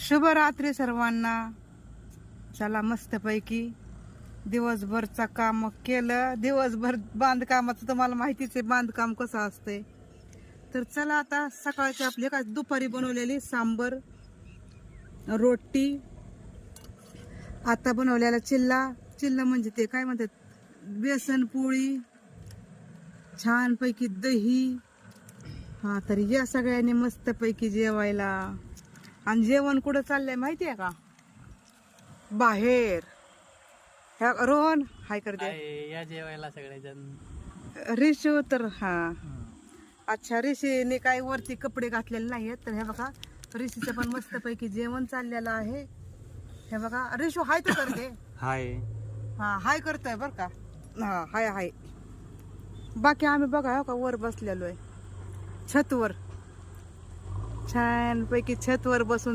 शुभरात्री सर्वांना. चला मस्तपैकी दिवसभरचा काम केलं. दिवसभर बांधकामाचं तुम्हाला माहितीच आहे, बांधकाम कसं असतंय. तर चला आता सकाळची आपली काय दुपारी बनवलेली सांबर, रोटी, आता बनवलेला चिल्ला. चिल्ला म्हणजे ते काय म्हणतात, बेसन पोळी, छानपैकी दही. हा तर या सगळ्यांनी मस्तपैकी जेवायला. आणि जेवण कुठं चाललंय माहिती आहे का? बाहेर. ह्या रोहन हाय करते या जेवायला सगळेजण. रिशू तर हा अच्छा, ऋषीने काही वरती कपडे घातलेले नाहीयेत. तर हे बघा ऋषीचं पण मस्तपैकी जेवण चाललेलं आहे. हे बघा रिशू हाय तर करते. हाय. हा हाय करतोय बर का. हा हाय हाय. बाकी आम्ही बघा हो का वर बसलेलो आहे छतवर. छान पैकी छतवर बसून